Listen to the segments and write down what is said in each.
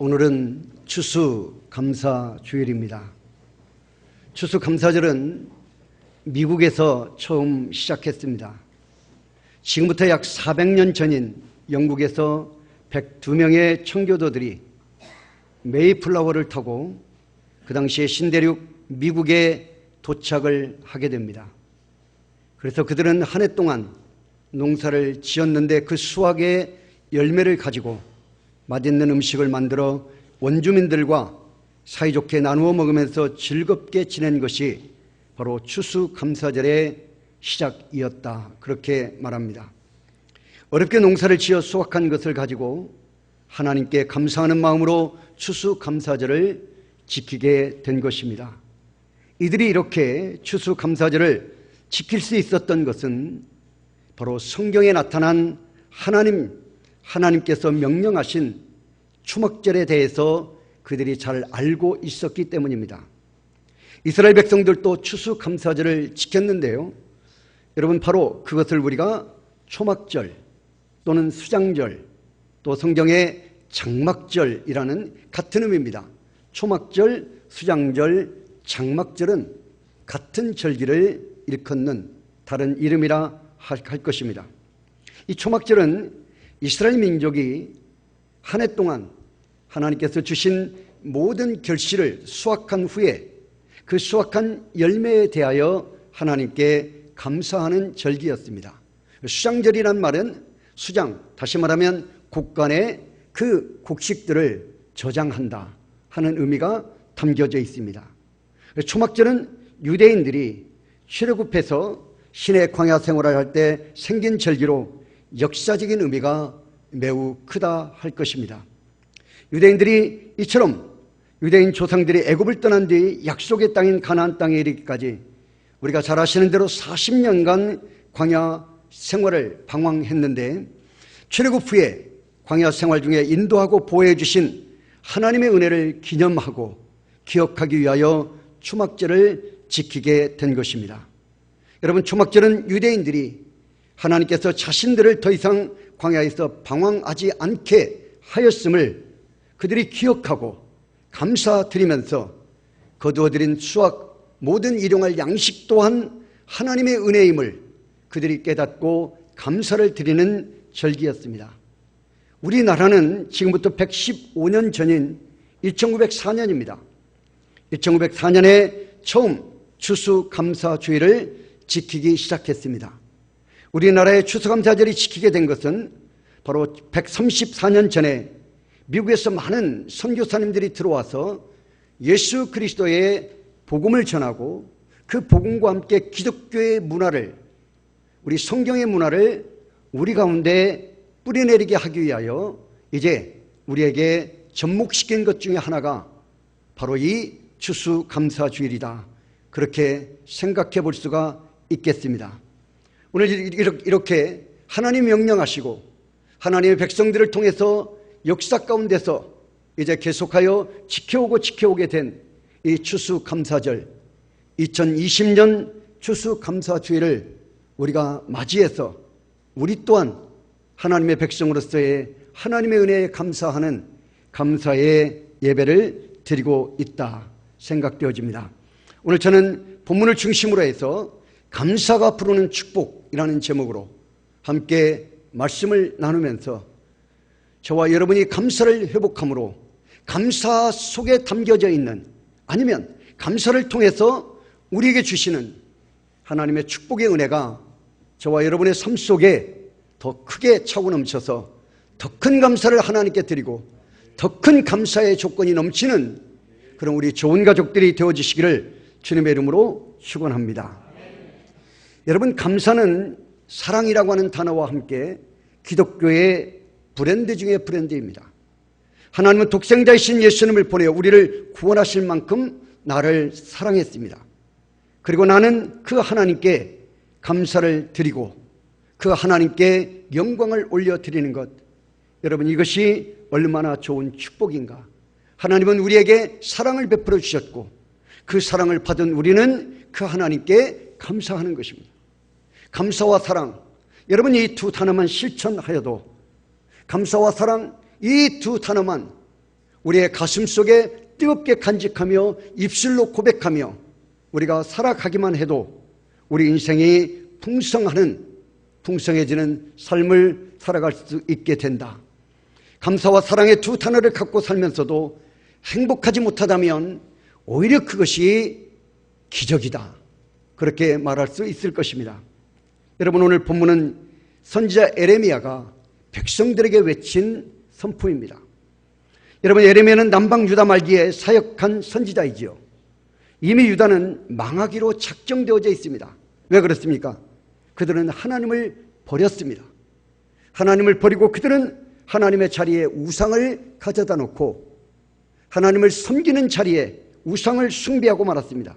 오늘은 추수감사주일입니다. 추수감사절은 미국에서 처음 시작했습니다. 지금부터 약 400년 전인 영국에서 102명의 청교도들이 메이플라워를 타고 그 당시에 신대륙 미국에 도착을 하게 됩니다. 그래서 그들은 한 해 동안 농사를 지었는데 그 수확의 열매를 가지고 맛있는 음식을 만들어 원주민들과 사이좋게 나누어 먹으면서 즐겁게 지낸 것이 바로 추수감사절의 시작이었다, 그렇게 말합니다. 어렵게 농사를 지어 수확한 것을 가지고 하나님께 감사하는 마음으로 추수감사절을 지키게 된 것입니다. 이들이 이렇게 추수감사절을 지킬 수 있었던 것은 바로 성경에 나타난 하나님께서 명령하신 추목절에 대해서 그들이 잘 알고 있었기 때문입니다. 이스라엘 백성들도 추수감사절을 지켰는데요, 여러분, 바로 그것을 우리가 초막절 또는 수장절, 또 성경의 장막절이라는 같은 의미입니다. 초막절, 수장절, 장막절은 같은 절기를 일컫는 다른 이름이라 할 것입니다. 이 초막절은 이스라엘 민족이 한 해 동안 하나님께서 주신 모든 결실을 수확한 후에 그 수확한 열매에 대하여 하나님께 감사하는 절기였습니다. 수장절이란 말은 수장, 다시 말하면 곡간에 그 곡식들을 저장한다 하는 의미가 담겨져 있습니다. 초막절은 유대인들이 출애굽해서 신의 광야 생활을 할 때 생긴 절기로 역사적인 의미가 매우 크다 할 것입니다. 유대인들이 이처럼 유대인 조상들이 애굽을 떠난 뒤 약속의 땅인 가나안 땅에 이르기까지 우리가 잘 아시는 대로 40년간 광야 생활을 방황했는데, 출애굽 후에 광야 생활 중에 인도하고 보호해 주신 하나님의 은혜를 기념하고 기억하기 위하여 초막절을 지키게 된 것입니다. 여러분, 초막절은 유대인들이 하나님께서 자신들을 더 이상 광야에서 방황하지 않게 하였음을 그들이 기억하고 감사드리면서 거두어들인 수확 모든 일용할 양식 또한 하나님의 은혜임을 그들이 깨닫고 감사를 드리는 절기였습니다. 우리나라는 지금부터 115년 전인 1904년입니다. 1904년에 처음 추수감사주일을 지키기 시작했습니다. 우리나라의 추수감사절이 지키게 된 것은 바로 134년 전에 미국에서 많은 선교사님들이 들어와서 예수 그리스도의 복음을 전하고 그 복음과 함께 기독교의 문화를, 우리 성경의 문화를 우리 가운데 뿌리내리게 하기 위하여 이제 우리에게 접목시킨 것 중에 하나가 바로 이 추수감사주일이다, 그렇게 생각해 볼 수가 있겠습니다. 오늘 이렇게 하나님 명령하시고 하나님의 백성들을 통해서 역사 가운데서 이제 계속하여 지켜오게 된 이 추수감사절, 2020년 추수감사주일을 우리가 맞이해서 우리 또한 하나님의 백성으로서의 하나님의 은혜에 감사하는 감사의 예배를 드리고 있다 생각되어집니다. 오늘 저는 본문을 중심으로 해서 감사가 부르는 축복이라는 제목으로 함께 말씀을 나누면서 저와 여러분이 감사를 회복함으로 감사 속에 담겨져 있는, 아니면 감사를 통해서 우리에게 주시는 하나님의 축복의 은혜가 저와 여러분의 삶 속에 더 크게 차고 넘쳐서 더 큰 감사를 하나님께 드리고 더 큰 감사의 조건이 넘치는 그런 우리 좋은 가족들이 되어주시기를 주님의 이름으로 축원합니다. 여러분, 감사는 사랑이라고 하는 단어와 함께 기독교의 브랜드 중에 브랜드입니다. 하나님은 독생자이신 예수님을 보내어 우리를 구원하실 만큼 나를 사랑했습니다. 그리고 나는 그 하나님께 감사를 드리고 그 하나님께 영광을 올려드리는 것, 여러분, 이것이 얼마나 좋은 축복인가. 하나님은 우리에게 사랑을 베풀어 주셨고 그 사랑을 받은 우리는 그 하나님께 감사하는 것입니다. 감사와 사랑, 여러분, 이 두 단어만 실천하여도, 감사와 사랑, 이 두 단어만 우리의 가슴 속에 뜨겁게 간직하며 입술로 고백하며 우리가 살아가기만 해도 우리 인생이 풍성해지는 삶을 살아갈 수 있게 된다. 감사와 사랑의 두 단어를 갖고 살면서도 행복하지 못하다면 오히려 그것이 기적이다. 그렇게 말할 수 있을 것입니다. 여러분, 오늘 본문은 선지자 에레미야가 백성들에게 외친 선포입니다. 여러분, 에레미야는 남방 유다 말기에 사역한 선지자이지요. 이미 유다는 망하기로 작정되어져 있습니다. 왜 그렇습니까? 그들은 하나님을 버렸습니다. 하나님을 버리고 그들은 하나님의 자리에 우상을 가져다 놓고 하나님을 섬기는 자리에 우상을 숭배하고 말았습니다.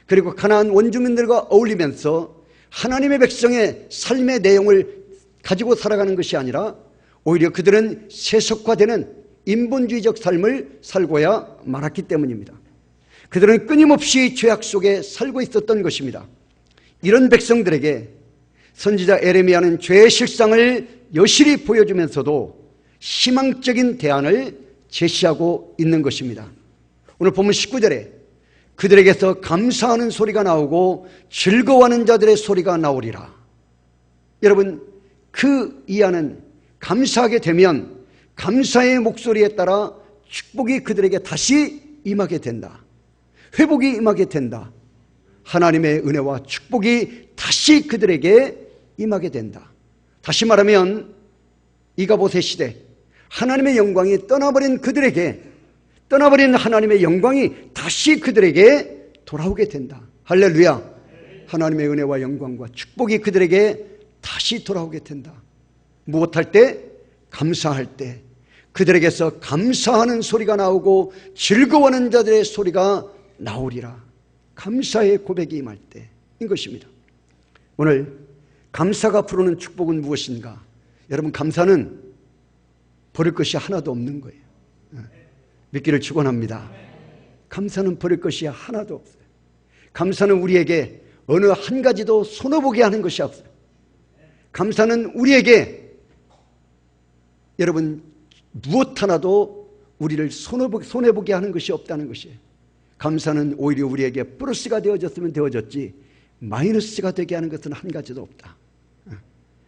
그리고 가나안 원주민들과 어울리면서 하나님의 백성의 삶의 내용을 가지고 살아가는 것이 아니라 오히려 그들은 세속화되는 인본주의적 삶을 살고야 말았기 때문입니다. 그들은 끊임없이 죄악 속에 살고 있었던 것입니다. 이런 백성들에게 선지자 에레미야는 죄의 실상을 여실히 보여주면서도 희망적인 대안을 제시하고 있는 것입니다. 오늘 본문 19절에 그들에게서 감사하는 소리가 나오고 즐거워하는 자들의 소리가 나오리라. 여러분, 그 이하는 감사하게 되면 감사의 목소리에 따라 축복이 그들에게 다시 임하게 된다. 회복이 임하게 된다. 하나님의 은혜와 축복이 다시 그들에게 임하게 된다. 다시 말하면 이가봇의 시대, 하나님의 영광이 떠나버린 하나님의 영광이 다시 그들에게 돌아오게 된다. 할렐루야. 하나님의 은혜와 영광과 축복이 그들에게 다시 돌아오게 된다. 무엇할 때? 감사할 때 그들에게서 감사하는 소리가 나오고 즐거워하는 자들의 소리가 나오리라. 감사의 고백이 임할 때인 것입니다. 오늘 감사가 부르는 축복은 무엇인가? 여러분, 감사는 버릴 것이 하나도 없는 거예요. 믿기를 축원합니다. 감사는 버릴 것이 하나도 없어요. 감사는 우리에게 어느 한 가지도 손해보게 하는 것이 없어요. 감사는 우리에게 여러분 무엇 하나도 우리를 손해보게 하는 것이 없다는 것이에요. 감사는 오히려 우리에게 플러스가 되어졌으면 되어졌지 마이너스가 되게 하는 것은 한 가지도 없다.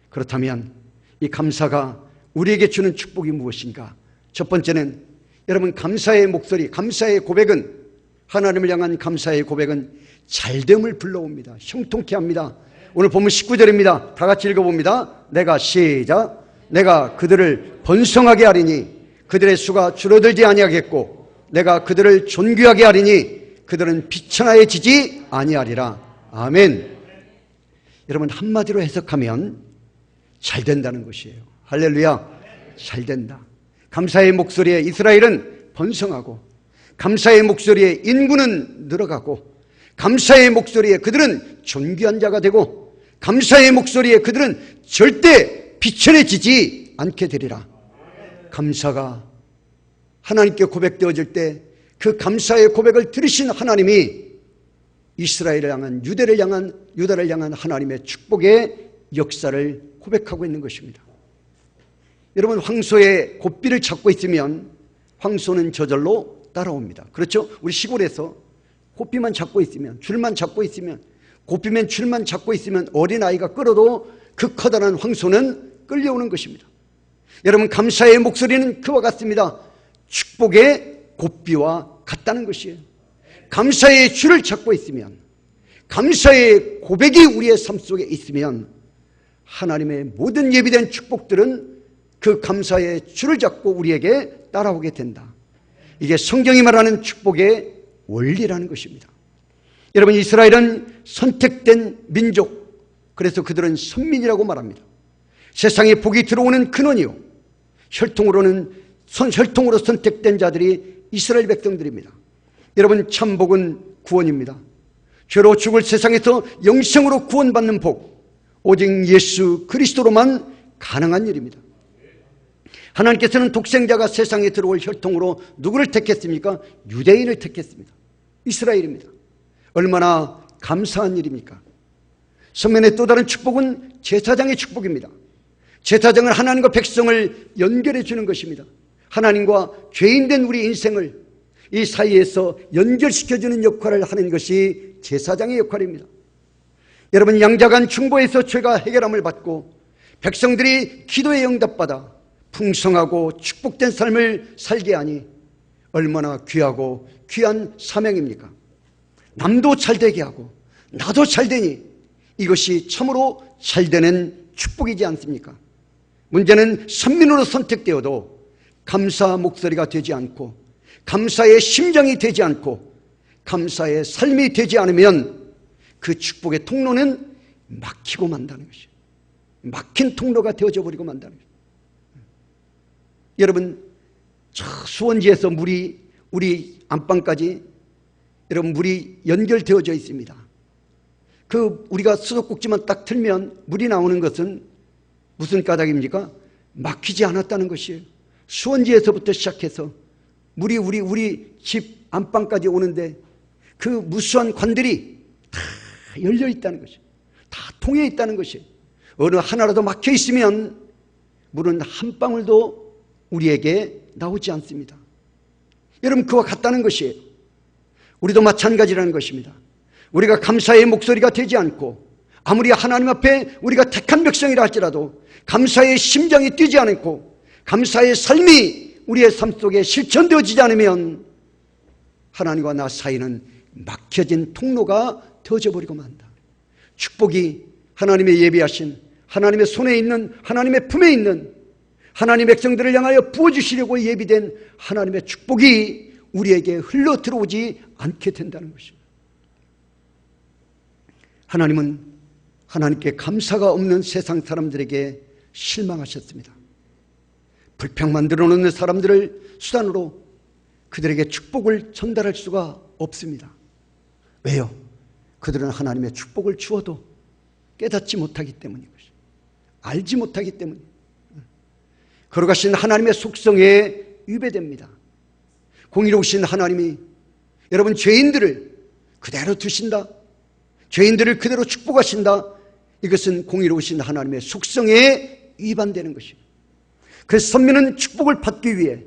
그렇다면 이 감사가 우리에게 주는 축복이 무엇인가? 첫 번째는 여러분, 감사의 목소리, 감사의 고백은, 하나님을 향한 감사의 고백은 잘됨을 불러옵니다. 형통케 합니다. 오늘 본문 19절입니다. 다 같이 읽어봅니다. 내가 그들을 번성하게 하리니 그들의 수가 줄어들지 아니하겠고 내가 그들을 존귀하게 하리니 그들은 비천하여지지 아니하리라. 아멘. 여러분, 한마디로 해석하면 잘 된다는 것이에요. 할렐루야. 잘 된다. 감사의 목소리에 이스라엘은 번성하고 감사의 목소리에 인구는 늘어가고 감사의 목소리에 그들은 존귀한 자가 되고 감사의 목소리에 그들은 절대 비천해지지 않게 되리라. 감사가 하나님께 고백되어질 때 그 감사의 고백을 들으신 하나님이 이스라엘을 향한 유다를 향한 하나님의 축복의 역사를 고백하고 있는 것입니다. 여러분, 황소의 고삐를 잡고 있으면 황소는 저절로 따라옵니다. 그렇죠? 우리 시골에서 고삐만 잡고 있으면, 줄만 잡고 있으면, 고삐면 줄만 잡고 있으면 어린아이가 끌어도 그 커다란 황소는 끌려오는 것입니다. 여러분, 감사의 목소리는 그와 같습니다. 축복의 고삐와 같다는 것이에요. 감사의 줄을 잡고 있으면, 감사의 고백이 우리의 삶 속에 있으면 하나님의 모든 예비된 축복들은 그 감사의 줄을 잡고 우리에게 따라오게 된다. 이게 성경이 말하는 축복의 원리라는 것입니다. 여러분, 이스라엘은 선택된 민족, 그래서 그들은 선민이라고 말합니다. 세상에 복이 들어오는 근원이요, 혈통으로 선택된 자들이 이스라엘 백성들입니다. 여러분, 참 복은 구원입니다. 죄로 죽을 세상에서 영생으로 구원받는 복, 오직 예수 그리스도로만 가능한 일입니다. 하나님께서는 독생자가 세상에 들어올 혈통으로 누구를 택했습니까? 유대인을 택했습니다. 이스라엘입니다. 얼마나 감사한 일입니까? 성면의 또 다른 축복은 제사장의 축복입니다. 제사장은 하나님과 백성을 연결해 주는 것입니다. 하나님과 죄인된 우리 인생을 이 사이에서 연결시켜주는 역할을 하는 것이 제사장의 역할입니다. 여러분, 양자간 중보에서 죄가 해결함을 받고 백성들이 기도에 응답받아 풍성하고 축복된 삶을 살게 하니 얼마나 귀하고 귀한 사명입니까? 남도 잘되게 하고 나도 잘되니 이것이 참으로 잘되는 축복이지 않습니까? 문제는 선민으로 선택되어도 감사 목소리가 되지 않고 감사의 심정이 되지 않고 감사의 삶이 되지 않으면 그 축복의 통로는 막히고 만다는 것이에요. 막힌 통로가 되어져 버리고 만다는 것이에요. 여러분, 저 수원지에서 물이 우리 안방까지 여러분 물이 연결되어져 있습니다. 우리가 수도꼭지만 딱 틀면 물이 나오는 것은 무슨 까닭입니까? 막히지 않았다는 것이에요. 수원지에서부터 시작해서 물이 우리 집 안방까지 오는데 그 무수한 관들이 다 열려 있다는 것이에요. 다 통해 있다는 것이에요. 어느 하나라도 막혀 있으면 물은 한 방울도 우리에게 나오지 않습니다. 여러분, 그와 같다는 것이에요. 우리도 마찬가지라는 것입니다. 우리가 감사의 목소리가 되지 않고 아무리 하나님 앞에 우리가 택한 백성이라 할지라도 감사의 심장이 뛰지 않고 감사의 삶이 우리의 삶 속에 실천되어지지 않으면 하나님과 나 사이는 막혀진 통로가 되어져 버리고 만다. 축복이 하나님의 예비하신 하나님의 손에 있는 하나님의 품에 있는 하나님의 백성들을 향하여 부어주시려고 예비된 하나님의 축복이 우리에게 흘러 들어오지 않게 된다는 것입니다. 하나님은 하나님께 감사가 없는 세상 사람들에게 실망하셨습니다. 불평 만들어 놓는 사람들을 수단으로 그들에게 축복을 전달할 수가 없습니다. 왜요? 그들은 하나님의 축복을 주어도 깨닫지 못하기 때문인 것이죠. 알지 못하기 때문에. 거룩하신 하나님의 속성에 위배됩니다. 공의로우신 하나님이 여러분 죄인들을 그대로 두신다, 죄인들을 그대로 축복하신다, 이것은 공의로우신 하나님의 속성에 위반되는 것입니다. 그래서 선민은 축복을 받기 위해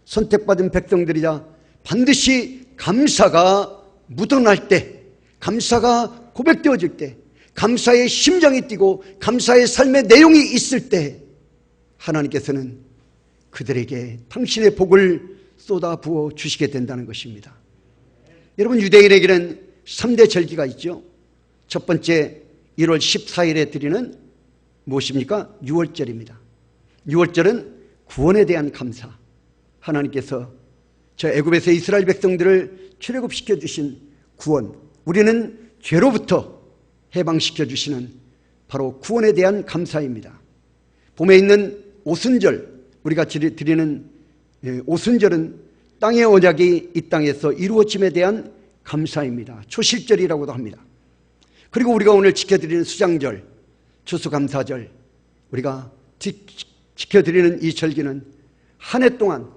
선택받은 백성들이자 반드시 감사가 묻어날 때, 감사가 고백되어질 때, 감사의 심장이 뛰고 감사의 삶의 내용이 있을 때 하나님께서는 그들에게 당신의 복을 쏟아부어 주시게 된다는 것입니다. 여러분, 유대인에게는 3대 절기가 있죠. 첫 번째 1월 14일에 드리는 무엇입니까? 유월절입니다. 유월절은 구원에 대한 감사. 하나님께서 저 애굽에서 이스라엘 백성들을 출애굽시켜 주신 구원, 우리는 죄로부터 해방시켜 주시는 바로 구원에 대한 감사입니다. 봄에 있는 오순절, 우리가 드리는 오순절은 땅의 언약이 이 땅에서 이루어짐에 대한 감사입니다. 초실절이라고도 합니다. 그리고 우리가 오늘 지켜드리는 수장절, 추수감사절, 우리가 지켜드리는 이 절기는 한 해 동안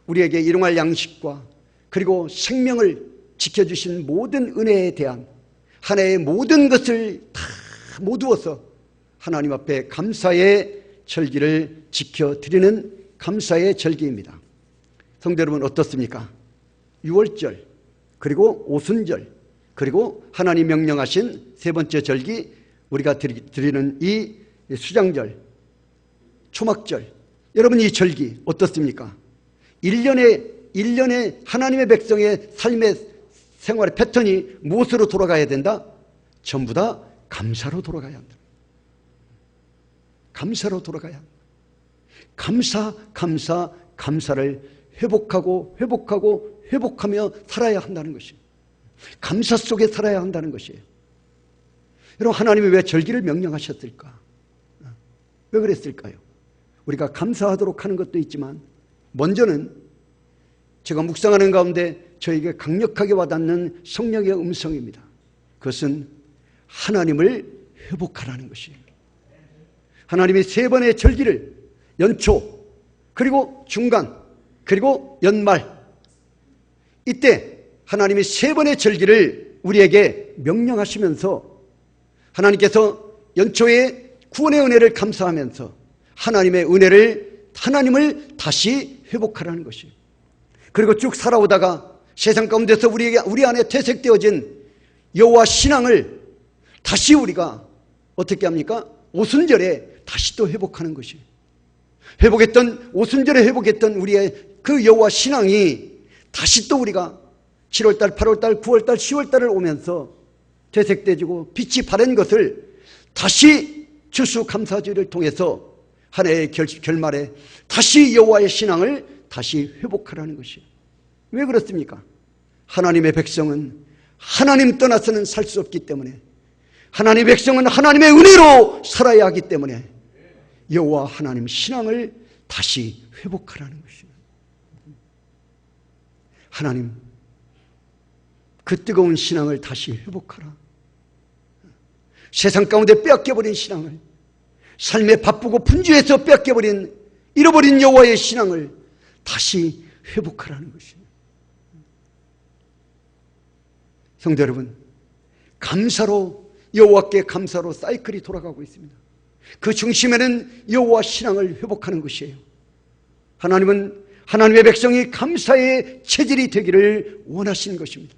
우리에게 일용할 양식과 그리고 생명을 지켜주신 모든 은혜에 대한 한 해의 모든 것을 다 모두어서 하나님 앞에 감사의 절기를 지켜드리는 감사의 절기입니다. 성도 여러분, 어떻습니까? 유월절, 그리고 오순절, 그리고 하나님 명령하신 세 번째 절기, 우리가 드리는 이 수장절, 초막절, 여러분 이 절기 어떻습니까? 1년에 하나님의 백성의 삶의 생활의 패턴이 무엇으로 돌아가야 된다? 전부 다 감사로 돌아가야 한다. 감사로 돌아가야 한다. 감사를 회복하며 살아야 한다는 것이에요. 감사 속에 살아야 한다는 것이에요. 여러분, 하나님이 왜 절기를 명령하셨을까? 왜 그랬을까요? 우리가 감사하도록 하는 것도 있지만 먼저는 제가 묵상하는 가운데 저에게 강력하게 와닿는 성령의 음성입니다. 그것은 하나님을 회복하라는 것이에요. 하나님이 세 번의 절기를 연초, 그리고 중간, 그리고 연말, 이때 하나님이 세 번의 절기를 우리에게 명령하시면서 하나님께서 연초에 구원의 은혜를 감사하면서 하나님의 은혜를 하나님을 다시 회복하라는 것이에요. 그리고 쭉 살아오다가 세상 가운데서 우리 안에 퇴색되어진 여호와 신앙을 다시 우리가 어떻게 합니까? 오순절에 다시 또 회복하는 것이에요. 오순절에 회복했던 우리의 그 여호와 신앙이 다시 또 우리가 7월달, 8월달, 9월달, 10월달을 오면서 되색되지고 빛이 바른 것을 다시 추수감사주의를 통해서 한 해의 결말에 다시 여호와의 신앙을 다시 회복하라는 것이에요. 왜 그렇습니까? 하나님의 백성은 하나님 떠나서는 살 수 없기 때문에, 하나님의 백성은 하나님의 은혜로 살아야 하기 때문에 여호와 하나님 신앙을 다시 회복하라는 것이에요. 하나님, 그 뜨거운 신앙을 다시 회복하라. 세상 가운데 빼앗겨버린 신앙을, 삶에 바쁘고 분주해서 빼앗겨버린, 잃어버린 여호와의 신앙을 다시 회복하라는 것이에요. 성도 여러분, 감사로, 여호와께 감사로 사이클이 돌아가고 있습니다. 그 중심에는 여호와 신앙을 회복하는 것이에요. 하나님은 하나님의 백성이 감사의 체질이 되기를 원하시는 것입니다.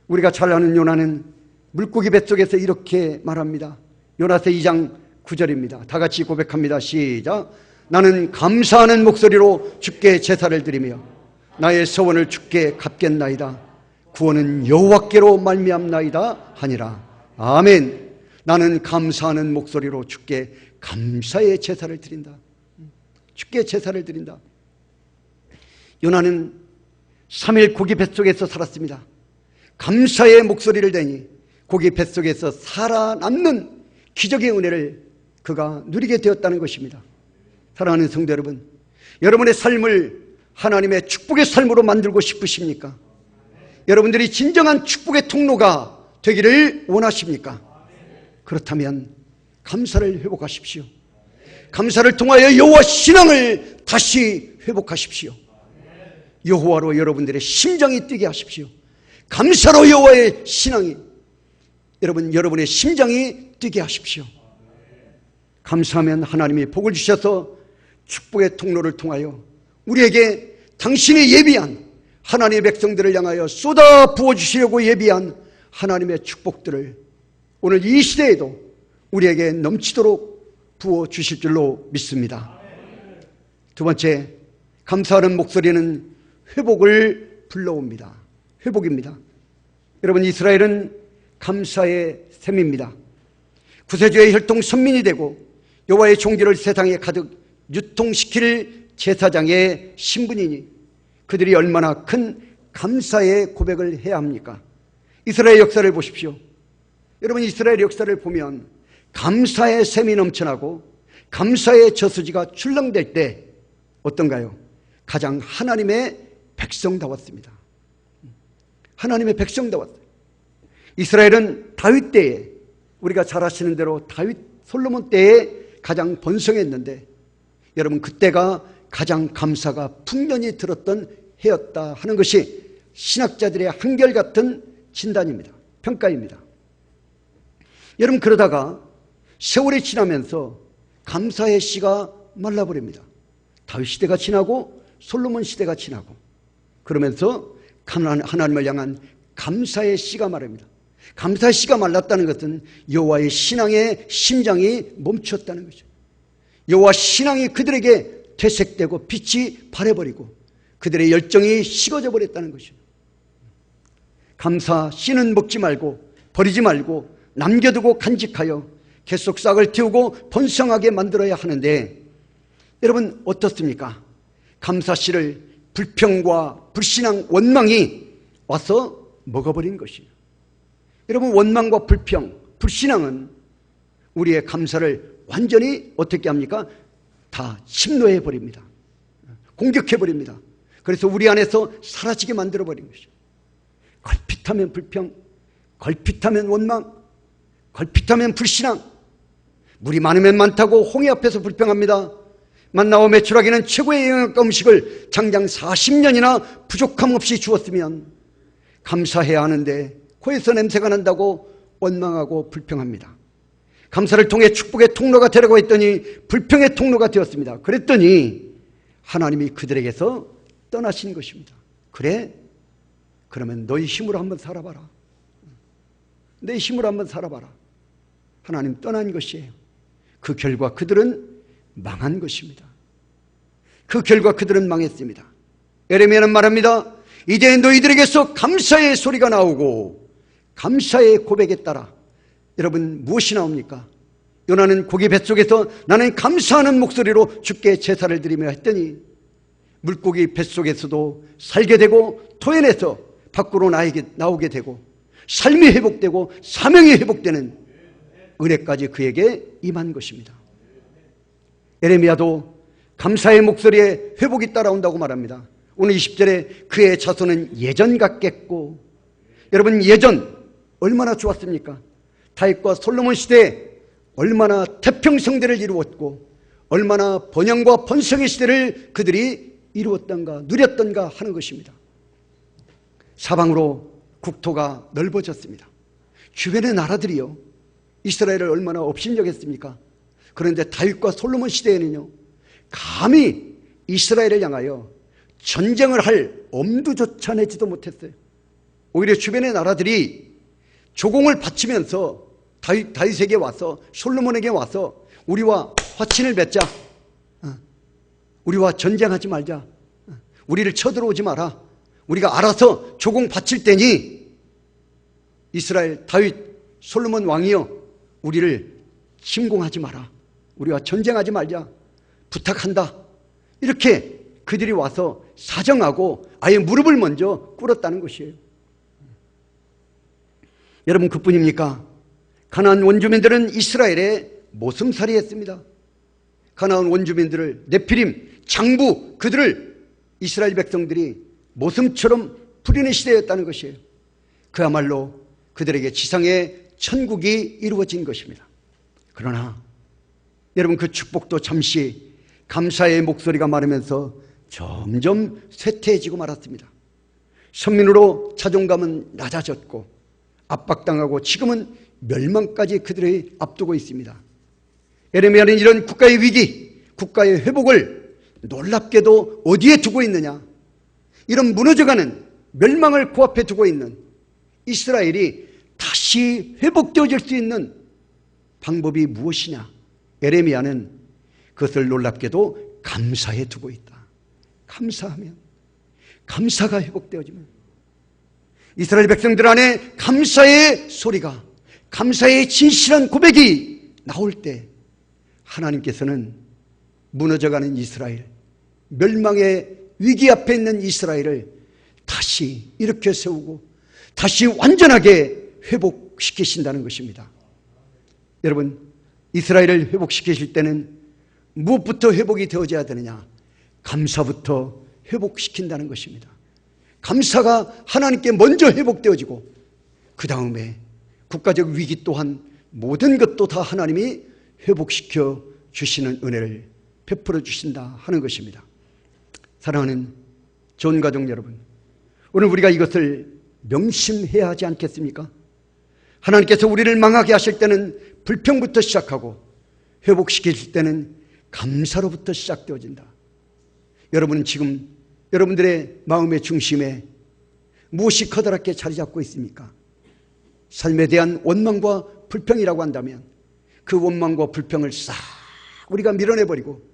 우리가 잘 아는 요나는 물고기 뱃속에서 이렇게 말합니다. 요나서 2장 9절입니다. 다 같이 고백합니다. 시작. 나는 감사하는 목소리로 주께 제사를 드리며 나의 소원을 주께 갚겠나이다. 구원은 여호와께로 말미암나이다 하니라. 아멘. 나는 감사하는 목소리로 주께 감사의 제사를 드린다. 주께 제사를 드린다. 요나는 3일 고기 뱃속에서 살았습니다. 감사의 목소리를 내니 고기 뱃속에서 살아남는 기적의 은혜를 그가 누리게 되었다는 것입니다. 사랑하는 성도 여러분, 여러분의 삶을 하나님의 축복의 삶으로 만들고 싶으십니까? 여러분들이 진정한 축복의 통로가 되기를 원하십니까? 그렇다면 감사를 회복하십시오. 감사를 통하여 여호와 신앙을 다시 회복하십시오. 여호와로 여러분들의 심장이 뛰게 하십시오. 감사로 여호와의 신앙이 여러분의 심장이 뛰게 하십시오. 감사하면 하나님이 복을 주셔서 축복의 통로를 통하여 우리에게 당신이 예비한 하나님의 백성들을 향하여 쏟아 부어주시려고 예비한 하나님의 축복들을 오늘 이 시대에도 우리에게 넘치도록 부어주실 줄로 믿습니다. 두 번째, 감사하는 목소리는 회복을 불러옵니다. 회복입니다. 여러분, 이스라엘은 감사의 셈입니다. 구세주의 혈통 선민이 되고 여호와의 종기를 세상에 가득 유통시킬 제사장의 신분이니 그들이 얼마나 큰 감사의 고백을 해야 합니까? 이스라엘 역사를 보십시오. 여러분, 이스라엘 역사를 보면 감사의 셈이 넘쳐나고 감사의 저수지가 출렁댈 때 어떤가요? 가장 하나님의 백성다웠습니다. 하나님의 백성다웠어요. 이스라엘은 다윗 때에, 우리가 잘 아시는 대로 다윗 솔로몬 때에 가장 번성했는데 여러분, 그때가 가장 감사가 풍년이 들었던 해였다 하는 것이 신학자들의 한결같은 진단입니다. 평가입니다. 여러분, 그러다가 세월이 지나면서 감사의 씨가 말라버립니다. 다윗 시대가 지나고 솔로몬 시대가 지나고 그러면서 하나님을 향한 감사의 씨가 마릅니다. 감사의 씨가 말랐다는 것은 여호와의 신앙의 심장이 멈췄다는 거죠. 여호와 신앙이 그들에게 퇴색되고 빛이 바래버리고 그들의 열정이 식어져 버렸다는 것이죠. 감사 씨는 먹지 말고 버리지 말고 남겨두고 간직하여 계속 싹을 틔우고 번성하게 만들어야 하는데 여러분, 어떻습니까? 감사 씨를 불평과 불신앙, 원망이 와서 먹어버린 것이에요. 여러분, 원망과 불평, 불신앙은 우리의 감사를 완전히 어떻게 합니까? 다 침노해버립니다. 공격해버립니다. 그래서 우리 안에서 사라지게 만들어버린 것이죠. 걸핏하면 불평, 걸핏하면 원망, 걸핏하면 불신앙. 물이 많으면 많다고 홍해 앞에서 불평합니다. 만나와 메추라기는 최고의 영양가 음식을 장장 40년이나 부족함 없이 주었으면 감사해야 하는데 코에서 냄새가 난다고 원망하고 불평합니다. 감사를 통해 축복의 통로가 되라고 했더니 불평의 통로가 되었습니다. 그랬더니 하나님이 그들에게서 떠나신 것입니다. 그래? 그러면 너희 힘으로 한번 살아봐라. 내 힘으로 한번 살아봐라. 하나님 떠난 것이에요. 그 결과 그들은 망한 것입니다. 그 결과 그들은 망했습니다. 예레미야는 말합니다. 이제 너희들에게서 감사의 소리가 나오고 감사의 고백에 따라 여러분 무엇이 나옵니까? 요나는 고기 뱃속에서 나는 감사하는 목소리로 주께 제사를 드리며 했더니 물고기 뱃속에서도 살게 되고 토해내서 밖으로 나오게 되고 삶이 회복되고 사명이 회복되는 은혜까지 그에게 임한 것입니다. 예레미야도 감사의 목소리에 회복이 따라온다고 말합니다. 오늘 20절에 그의 자손은 예전 같겠고, 여러분 예전 얼마나 좋았습니까? 다윗과 솔로몬 시대에 얼마나 태평성대를 이루었고 얼마나 번영과 번성의 시대를 그들이 이루었던가 누렸던가 하는 것입니다. 사방으로 국토가 넓어졌습니다. 주변의 나라들이요 이스라엘을 얼마나 업신여겼습니까? 그런데 다윗과 솔로몬 시대에는요 감히 이스라엘을 향하여 전쟁을 할 엄두조차 내지도 못했어요. 오히려 주변의 나라들이 조공을 바치면서 다윗에게 와서 솔로몬에게 와서 우리와 화친을 맺자, 우리와 전쟁하지 말자, 우리를 쳐들어오지 마라, 우리가 알아서 조공 바칠 테니 이스라엘 다윗 솔로몬 왕이여 우리를 침공하지 마라, 우리와 전쟁하지 말자 부탁한다. 이렇게 그들이 와서 사정하고 아예 무릎을 먼저 꿇었다는 것이에요. 여러분 그뿐입니까? 가나안 원주민들은 이스라엘에 모슴살이했습니다. 가나안 원주민들을 네피림, 장부 그들을 이스라엘 백성들이 모슴처럼 부리는 시대였다는 것이에요. 그야말로 그들에게 지상의 천국이 이루어진 것입니다. 그러나 여러분 그 축복도 잠시 감사의 목소리가 마르면서 점점 쇠퇴해지고 말았습니다. 선민으로 자존감은 낮아졌고 압박당하고 지금은 멸망까지 그들의 앞두고 있습니다. 예레미야는 이런 국가의 위기, 국가의 회복을 놀랍게도 어디에 두고 있느냐? 이런 무너져가는 멸망을 코앞에 두고 있는 이스라엘이 다시 회복되어질 수 있는 방법이 무엇이냐? 예레미야는 그것을 놀랍게도 감사에 두고 있다. 감사하면, 감사가 회복되어지면 이스라엘 백성들 안에 감사의 소리가, 감사의 진실한 고백이 나올 때 하나님께서는 무너져가는 이스라엘, 멸망의 위기 앞에 있는 이스라엘을 다시 일으켜 세우고 다시 완전하게 회복시키신다는 것입니다. 여러분 이스라엘을 회복시키실 때는 무엇부터 회복이 되어져야 되느냐? 감사부터 회복시킨다는 것입니다. 감사가 하나님께 먼저 회복되어지고 그 다음에 국가적 위기 또한 모든 것도 다 하나님이 회복시켜 주시는 은혜를 베풀어 주신다 하는 것입니다. 사랑하는 좋은 가족 여러분, 오늘 우리가 이것을 명심해야 하지 않겠습니까? 하나님께서 우리를 망하게 하실 때는 불평부터 시작하고 회복시키실 때는 감사로부터 시작되어진다. 여러분은 지금 여러분들의 마음의 중심에 무엇이 커다랗게 자리 잡고 있습니까? 삶에 대한 원망과 불평이라고 한다면 그 원망과 불평을 싹 우리가 밀어내버리고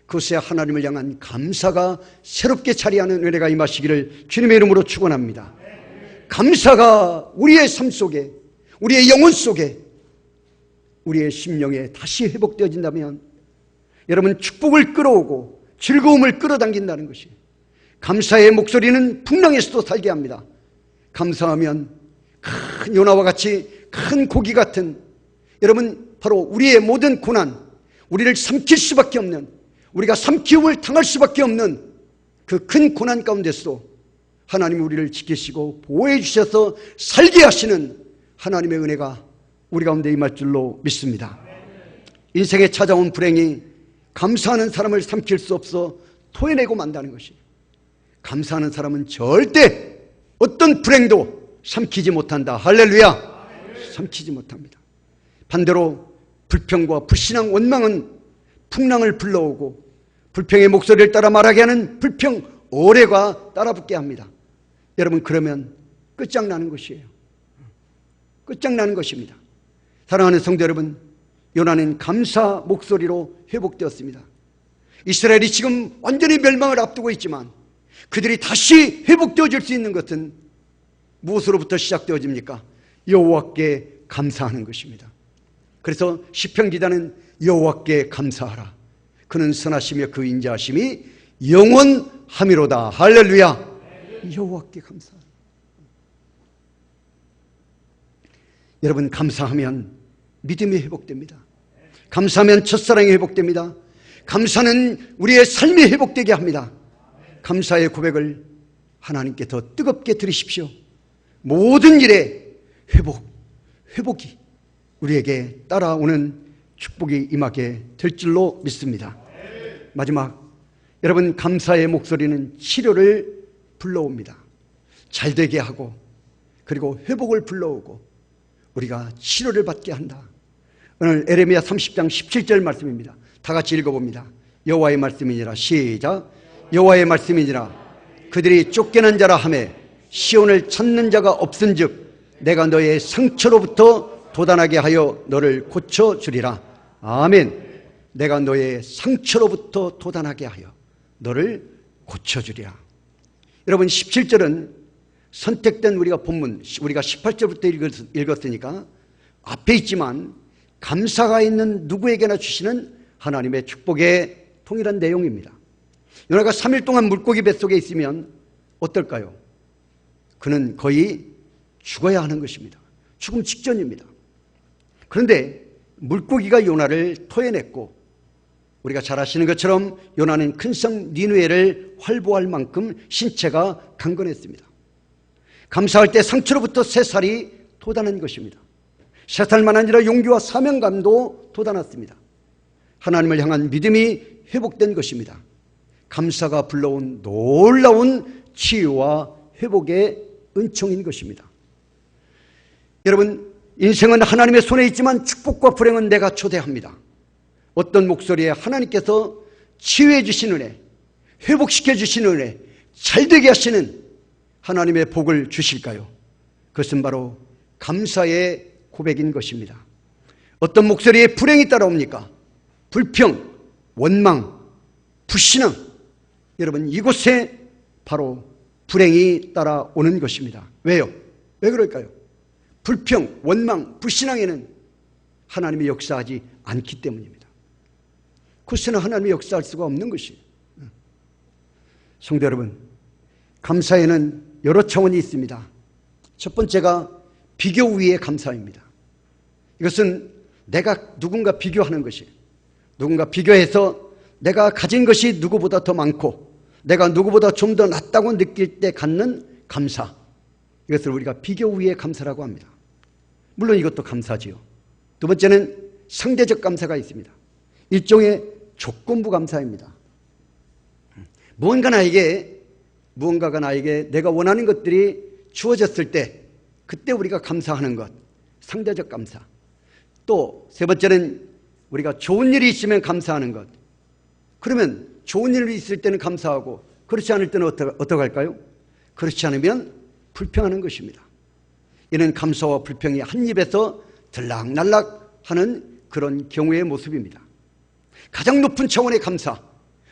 그것에 하나님을 향한 감사가 새롭게 자리하는 은혜가 임하시기를 주님의 이름으로 축원합니다. 감사가 우리의 삶 속에, 우리의 영혼 속에, 우리의 심령에 다시 회복되어진다면 여러분 축복을 끌어오고 즐거움을 끌어당긴다는 것이, 감사의 목소리는 풍랑에서도 살게 합니다. 감사하면 큰 요나와 같이 큰 고기 같은, 여러분 바로 우리의 모든 고난, 우리를 삼킬 수밖에 없는, 우리가 삼키움을 당할 수밖에 없는 그 큰 고난 가운데서도 하나님이 우리를 지키시고 보호해 주셔서 살게 하시는 하나님의 은혜가 우리 가운데 임할 줄로 믿습니다. 인생에 찾아온 불행이 감사하는 사람을 삼킬 수 없어 토해내고 만다는 것이, 감사하는 사람은 절대 어떤 불행도 삼키지 못한다. 할렐루야. 삼키지 못합니다. 반대로 불평과 불신앙, 원망은 풍랑을 불러오고 불평의 목소리를 따라 말하게 하는 불평 어뢰가 따라붙게 합니다. 여러분, 그러면 끝장나는 것이에요. 끝장나는 것입니다. 사랑하는 성도 여러분, 요나는 감사 목소리로 회복되었습니다. 이스라엘이 지금 완전히 멸망을 앞두고 있지만 그들이 다시 회복되어질 수 있는 것은 무엇으로부터 시작되어집니까? 여호와께 감사하는 것입니다. 그래서 시편 기자는 여호와께 감사하라. 그는 선하시며 그 인자하심이 영원함이로다. 할렐루야. 여호와께 감사하라. 여러분, 감사하면 믿음이 회복됩니다. 감사하면 첫사랑이 회복됩니다. 감사는 우리의 삶이 회복되게 합니다. 감사의 고백을 하나님께 더 뜨겁게 드리십시오. 모든 일에 회복이 우리에게 따라오는 축복이 임하게 될 줄로 믿습니다. 마지막, 여러분, 감사의 목소리는 치료를 불러옵니다. 잘되게 하고 그리고 회복을 불러오고 우리가 치료를 받게 한다. 오늘 에레미야 30장 17절 말씀입니다. 다 같이 읽어봅니다. 여호와의 말씀이니라. 시작. 여호와의 말씀이니라. 그들이 쫓겨난 자라 하매 시온을 찾는 자가 없은즉 내가 너의 상처로부터 도단하게 하여 너를 고쳐주리라. 아멘. 내가 너의 상처로부터 도단하게 하여 너를 고쳐주리라. 여러분, 17절은 선택된 우리가 본문, 우리가 18절부터 읽었으니까 앞에 있지만 감사가 있는 누구에게나 주시는 하나님의 축복의 통일한 내용입니다. 요나가 3일 동안 물고기 뱃속에 있으면 어떨까요? 그는 거의 죽어야 하는 것입니다. 죽음 직전입니다. 그런데 물고기가 요나를 토해냈고 우리가 잘 아시는 것처럼 요나는 큰 성 니느웨를 활보할 만큼 신체가 강건했습니다. 감사할 때 상처로부터 새살이 돋아난 것입니다. 새살만 아니라 용기와 사명감도 돋아났습니다. 하나님을 향한 믿음이 회복된 것입니다. 감사가 불러온 놀라운 치유와 회복의 은총인 것입니다. 여러분, 인생은 하나님의 손에 있지만 축복과 불행은 내가 초대합니다. 어떤 목소리에 하나님께서 치유해 주신 은혜, 회복시켜 주신 은혜, 잘되게 하시는 하나님의 복을 주실까요? 그것은 바로 감사의 고백인 것입니다. 어떤 목소리에 불행이 따라옵니까? 불평, 원망, 불신앙. 여러분, 이곳에 바로 불행이 따라오는 것입니다. 왜요? 왜 그럴까요? 불평, 원망, 불신앙에는 하나님이 역사하지 않기 때문입니다. 그것은 하나님이 역사할 수가 없는 것이에요. 성도 여러분, 감사에는 여러 차원이 있습니다. 첫 번째가 비교 위의 감사입니다. 이것은 내가 누군가 비교하는 것이에요. 누군가 비교해서 내가 가진 것이 누구보다 더 많고 내가 누구보다 좀 더 낫다고 느낄 때 갖는 감사, 이것을 우리가 비교 위의 감사라고 합니다. 물론 이것도 감사지요. 두 번째는 상대적 감사가 있습니다. 일종의 조건부 감사입니다. 무언가가 나에게 내가 원하는 것들이 주어졌을 때 그때 우리가 감사하는 것, 상대적 감사. 또 세 번째는 우리가 좋은 일이 있으면 감사하는 것. 그러면 좋은 일이 있을 때는 감사하고 그렇지 않을 때는 어떻게 할까요? 그렇지 않으면 불평하는 것입니다. 이는 감사와 불평이 한 입에서 들락날락 하는 그런 경우의 모습입니다. 가장 높은 차원의 감사,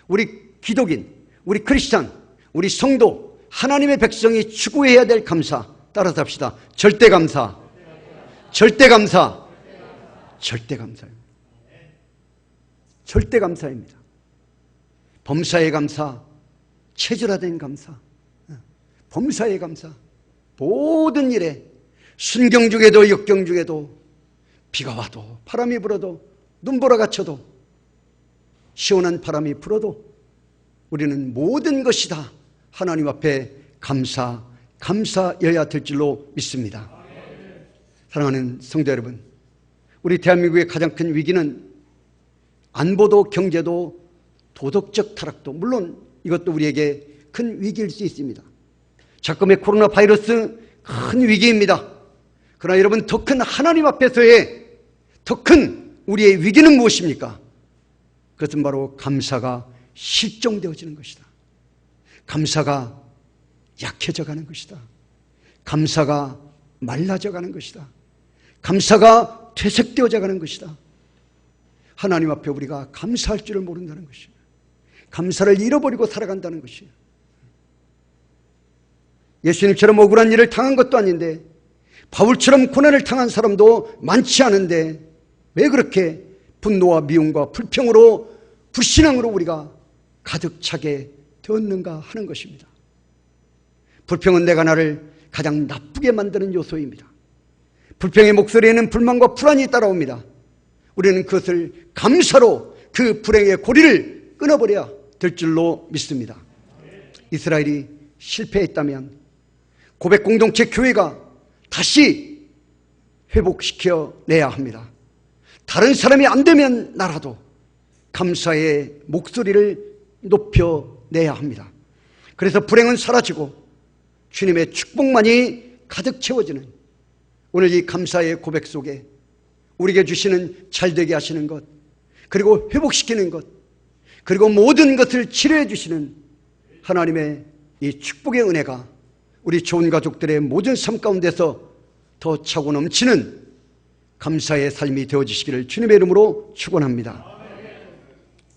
우리 기독인, 우리 크리스찬, 우리 성도, 하나님의 백성이 추구해야 될 감사, 따라서 합시다. 절대 감사, 절대 감사, 절대 감사입니다. 절대 감사입니다. 범사의 감사, 체질화된 감사, 범사의 감사, 모든 일에 순경 중에도 역경 중에도 비가 와도 바람이 불어도 눈보라가 쳐도 시원한 바람이 불어도 우리는 모든 것이 다 하나님 앞에 감사여야 될 줄로 믿습니다. 사랑하는 성도 여러분, 우리 대한민국의 가장 큰 위기는 안보도 경제도 도덕적 타락도, 물론 이것도 우리에게 큰 위기일 수 있습니다. 작금의 코로나 바이러스 큰 위기입니다. 그러나 여러분, 더 큰 하나님 앞에서의 더 큰 우리의 위기는 무엇입니까? 그것은 바로 감사가 실종되어지는 것이다. 감사가 약해져 가는 것이다. 감사가 말라져 가는 것이다. 감사가 퇴색되어져 가는 것이다. 하나님 앞에 우리가 감사할 줄을 모른다는 것이에요. 감사를 잃어버리고 살아간다는 것이에요. 예수님처럼 억울한 일을 당한 것도 아닌데, 바울처럼 고난을 당한 사람도 많지 않은데 왜 그렇게 분노와 미움과 불평으로, 불신앙으로 우리가 가득 차게 되었는가 하는 것입니다. 불평은 내가 나를 가장 나쁘게 만드는 요소입니다. 불평의 목소리에는 불만과 불안이 따라옵니다. 우리는 그것을 감사로 그 불행의 고리를 끊어버려야 될 줄로 믿습니다. 이스라엘이 실패했다면 고백 공동체 교회가 다시 회복시켜내야 합니다. 다른 사람이 안 되면 나라도 감사의 목소리를 높여내야 합니다. 그래서 불행은 사라지고 주님의 축복만이 가득 채워지는 오늘 이 감사의 고백 속에 우리에게 주시는 잘되게 하시는 것, 그리고 회복시키는 것, 그리고 모든 것을 치료해 주시는 하나님의 이 축복의 은혜가 우리 좋은 가족들의 모든 삶 가운데서 더 차고 넘치는 감사의 삶이 되어지시기를 주님의 이름으로 축원합니다.